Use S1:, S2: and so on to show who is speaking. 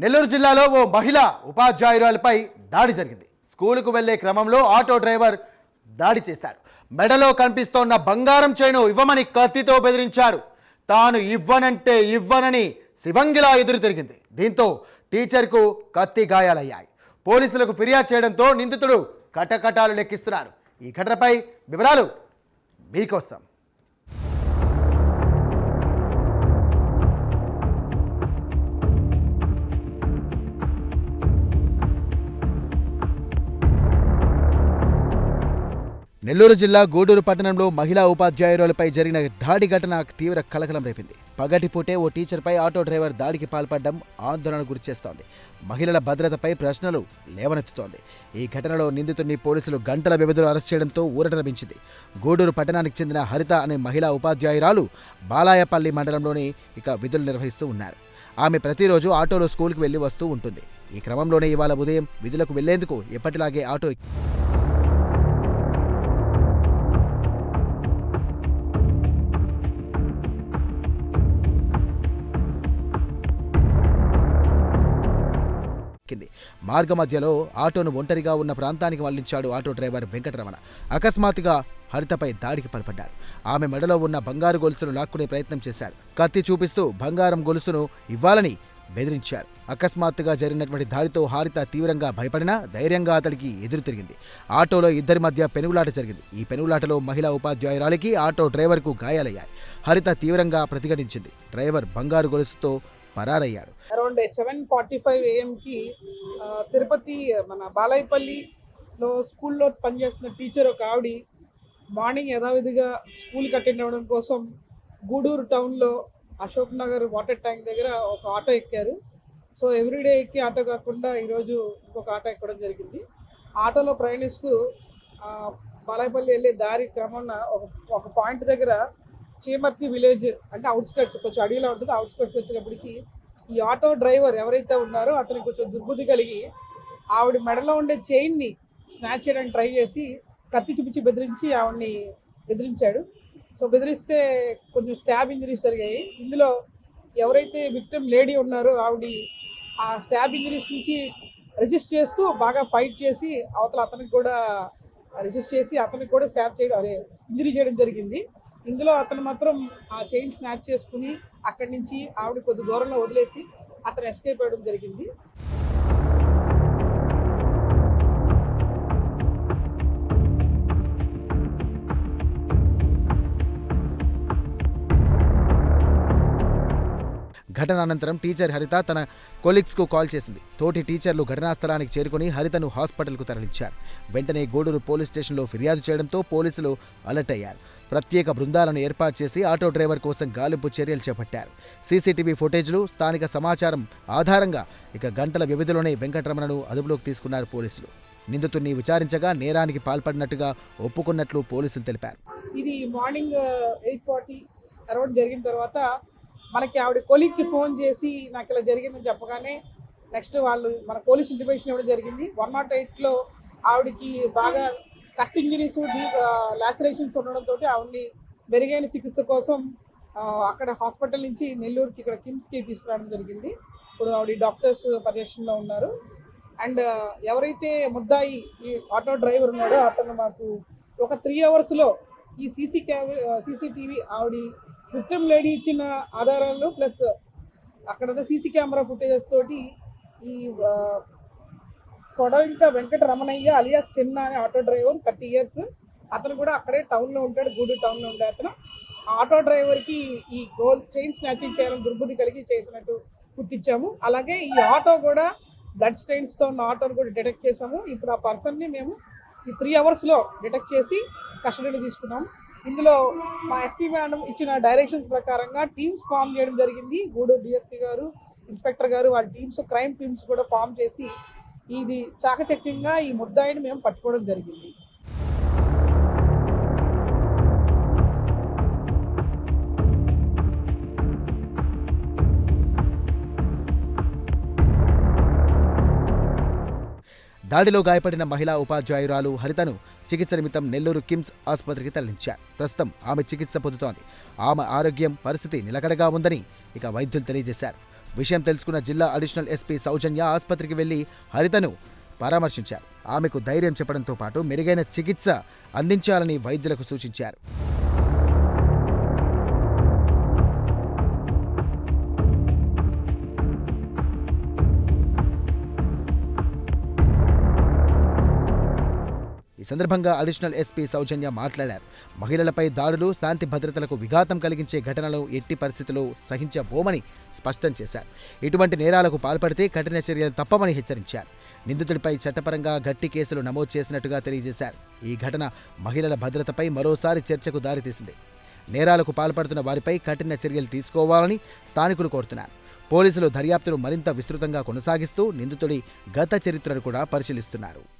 S1: నెల్లూరు జిల్లాలో ఓ మహిళా ఉపాధ్యాయురాలపై దాడి జరిగింది. స్కూలుకు వెళ్లే క్రమంలో ఆటో డ్రైవర్ దాడి చేశాడు. మెడలో కనిపిస్తోన్న బంగారం చైను ఇవ్వమని కత్తితో బెదిరించాడు. తాను ఇవ్వనంటే ఇవ్వనని శివంగిలా ఎదురు తిరిగింది. దీంతో టీచర్కు కత్తి గాయాలయ్యాయి. పోలీసులకు ఫిర్యాదు చేయడంతో నిందితుడు కటకటాలు లెక్కిస్తున్నాడు. ఈ ఘటనపై వివరాలు మీకోసం. నెల్లూరు జిల్లా గూడూరు పట్టణంలో మహిళా ఉపాధ్యాయురాలపై జరిగిన దాడి ఘటన తీవ్ర కలకలం రేపింది. పగటిపూటే ఓ టీచర్పై ఆటో డ్రైవర్ దాడికి పాల్పడడం ఆందోళనకు గురిచేస్తోంది. మహిళల భద్రతపై ప్రశ్నలు లేవనెత్తుతోంది. ఈ ఘటనలో నిందితుడిని పోలీసులు గంటల వ్యవధిలో అరెస్ట్ చేయడంతో ఊరట లభించింది. గూడూరు పట్టణానికి చెందిన హరిత అనే మహిళా ఉపాధ్యాయురాలు బాలాయపల్లి మండలంలోని విధులు నిర్వహిస్తూ ఉన్నారు. ఆమె ప్రతిరోజు ఆటోలో స్కూల్కి వెళ్లి వస్తూ ఉంటుంది. ఈ క్రమంలోనే ఇవాళ ఉదయం విధులకు వెళ్లేందుకు ఎప్పటిలాగే ఆటో మార్గ మధ్యలో ఆటోను ఒంటరిగా ఉన్న ప్రాంతానికి మళ్లించాడు ఆటో డ్రైవర్ వెంకటరమణ. అకస్మాత్తుగా హరితపై దాడికి పాల్పడ్డాడు. ఆమె మెడలో ఉన్న బంగారు గొలుసును లాక్కునే ప్రయత్నం చేశాడు. కత్తి చూపిస్తూ బంగారం గొలుసును ఇవ్వాలని బెదిరించాడు. అకస్మాత్తుగా జరిగినటువంటి దాడితో హరిత తీవ్రంగా భయపడినా ధైర్యంగా అతడికి ఎదురు తిరిగింది. ఆటోలో ఇద్దరి మధ్య పెనుగులాట జరిగింది. ఈ పెనుగులాటలో మహిళా ఉపాధ్యాయురాలికి ఆటో డ్రైవర్కు గాయాలయ్యాయి. హరిత తీవ్రంగా ప్రతిఘటించింది. డ్రైవర్ బంగారు గొలుసుతో పరారయ్యాడు.
S2: అరౌండ్ 7:45 AM కి తిరుపతి మన బాలాయపల్లిలో స్కూల్లో పనిచేస్తున్న టీచర్ ఒక ఆవిడ మార్నింగ్ యథావిధిగా స్కూల్కి అటెండ్ అవ్వడం కోసం గూడూరు టౌన్లో అశోక్ నగర్ వాటర్ ట్యాంక్ దగ్గర ఒక ఆటో ఎక్కారు. సో ఎవ్రీడే ఎక్కి ఆటో కాకుండా ఈరోజు ఇంకొక ఆటో ఎక్కడం జరిగింది. ఆటోలో ప్రయాణిస్తూ బాలాయపల్లి వెళ్ళే దారి క్రమంలో ఒక పాయింట్ దగ్గర చీమర్తి విలేజ్ అంటే అవుట్స్కట్స్ కొంచెం అడవిలో ఉంటుంది. అవుట్స్కట్స్ వచ్చినప్పటికీ ఈ ఆటో డ్రైవర్ ఎవరైతే ఉన్నారో అతనికి కొంచెం దుర్బుద్ధి కలిగి ఆవిడ మెడలో ఉండే చైన్ని స్నాచ్ చేయడానికి ట్రై చేసి కత్తి చూపించి ఆవిడని బెదిరించాడు. సో బెదిరిస్తే కొంచెం స్టాబ్ ఇంజరీస్ జరిగాయి. ఇందులో ఎవరైతే విక్టిమ్ లేడీ ఉన్నారో ఆవిడ ఆ స్టాబ్ ఇంజరీస్ నుంచి రెసిస్ట్ చేస్తూ బాగా ఫైట్ చేసి అతనికి కూడా స్టాబ్ చేయడం ఇంజరీ చేయడం జరిగింది. ఇందులో అతను మాత్రం ఆ చైన్ స్నాచ్ చేసుకుని అక్కడి నుంచి ఆవిడ కొద్ది దూరంలో వదిలేసి అతను ఎస్కేప్ అవ్వడం జరిగింది.
S1: ఘటన అనంతరం టీచర్ హరిత తన కొలీగ్స్కు కాల్ చేసింది. తోటి టీచర్లు ఘటనా స్థలానికి చేరుకుని హరితను హాస్పిటల్కు తరలించారు. వెంటనే గూడూరు పోలీస్ స్టేషన్లో ఫిర్యాదు చేయడంతో పోలీసులు అలర్ట్ అయ్యారు. ప్రత్యేక బృందాలను ఏర్పాటు చేసి ఆటో డ్రైవర్ కోసం గాలింపు చర్యలు చేపట్టారు. సీసీటీవీ ఫుటేజ్లు, స్థానిక సమాచారం ఆధారంగా గంటల వ్యవధిలోనే వెంకటరమణను అదుపులోకి తీసుకున్నారు పోలీసులు. నిందితుడిని విచారించగా నేరానికి పాల్పడినట్టుగా ఒప్పుకున్నట్లు పోలీసులు తెలిపారు.
S2: ఇది మార్నింగ్ 8:40 అరౌండ్ జరిగిన తర్వాత మనకి ఆవిడ కొలీగ్కి ఫోన్ చేసి నాకు ఇలా జరిగిందని చెప్పగానే నెక్స్ట్ వాళ్ళు మన పోలీస్ ఇంటిమేషన్ ఇవ్వడం జరిగింది. 108లో ఆవిడకి బాగా కట్ ఇంజరీస్, డీప్ లాసరేషన్స్ ఉండడంతో ఆవిడని మెరుగైన చికిత్స కోసం అక్కడ హాస్పిటల్ నుంచి నెల్లూరుకి ఇక్కడ కిమ్స్కి తీసుకురావడం జరిగింది. ఇప్పుడు ఆవిడ డాక్టర్స్ పర్యవేక్షణలో ఉన్నారు. అండ్ ఎవరైతే ముద్దాయి ఈ ఆటో డ్రైవర్ ఉన్నాడో అతను మాకు ఒక 3 అవర్స్లో ఈ సీసీటీవీ ఆవిడ విక్టిమ్ లేడీ ఇచ్చిన ఆధారాలు ప్లస్ అక్కడ సీసీ కెమెరా ఫుటేజెస్ తోటి ఈ కొడవింక వెంకటరమణయ్య అలియాస్ చిన్న అనే ఆటో డ్రైవర్ 30 years అతను కూడా అక్కడే టౌన్లో ఉంటాడు. గూడూరు టౌన్లో ఉండే అతను ఆటో డ్రైవర్కి ఈ గోల్డ్ చైన్ స్నాచింగ్ చేయాలని దుర్బుద్ధి కలిగి చేసినట్టు గుర్తించాము. అలాగే ఈ ఆటో కూడా బ్లడ్ స్టెయిన్స్తో ఉన్న ఆటోను కూడా డిటెక్ట్ చేసాము. ఇప్పుడు ఆ పర్సన్ని మేము ఈ 3 అవర్స్లో డిటెక్ట్ చేసి కస్టడీలో తీసుకున్నాము. ఇందులో మా ఎస్పీ మేడం ఇచ్చిన డైరెక్షన్స్ ప్రకారంగా టీమ్స్ ఫామ్ చేయడం జరిగింది. గూడూరు డిఎస్పీ గారు, ఇన్స్పెక్టర్ గారు వాళ్ళ టీమ్స్, క్రైమ్ టీమ్స్ కూడా ఫామ్ చేసి ఇది చాకచక్యంగా ఈ ముద్దాయిని మేము పట్టుకోవడం జరిగింది.
S1: దాడిలో గాయపడిన మహిళా ఉపాధ్యాయురాలు హరితను చికిత్స నిమిత్తం నెల్లూరు కిమ్స్ ఆసుపత్రికి తరలించారు. ప్రస్తుతం ఆమె చికిత్స పొందుతోంది. ఆమె ఆరోగ్యం పరిస్థితి నిలకడగా ఉందని వైద్యులు తెలియజేశారు. విషయం తెలుసుకున్న జిల్లా అడిషనల్ ఎస్పీ సౌజన్య ఆసుపత్రికి వెళ్లి హరితను పరామర్శించారు. ఆమెకు ధైర్యం చెప్పడంతో పాటు మెరుగైన చికిత్స అందించాలని వైద్యులకు సూచించారు. ఈ సందర్భంగా అడిషనల్ ఎస్పీ సౌజన్య మాట్లాడారు. మహిళలపై దాడులు, శాంతి భద్రతలకు విఘాతం కలిగించే ఘటనలు ఎట్టి పరిస్థితుల్లో సహించబోమని స్పష్టం చేశారు. ఇటువంటి నేరాలకు పాల్పడితే కఠిన చర్యలు తప్పమని హెచ్చరించారు. నిందితుడిపై చట్టపరంగా గట్టి కేసులు నమోదు చేసినట్టుగా తెలియజేశారు. ఈ ఘటన మహిళల భద్రతపై మరోసారి చర్చకు దారితీసింది. నేరాలకు పాల్పడుతున్న వారిపై కఠిన చర్యలు తీసుకోవాలని స్థానికులు కోరుతున్నారు. పోలీసులు దర్యాప్తును మరింత విస్తృతంగా కొనసాగిస్తూ నిందితుడి గత చరిత్రను కూడా పరిశీలిస్తున్నారు.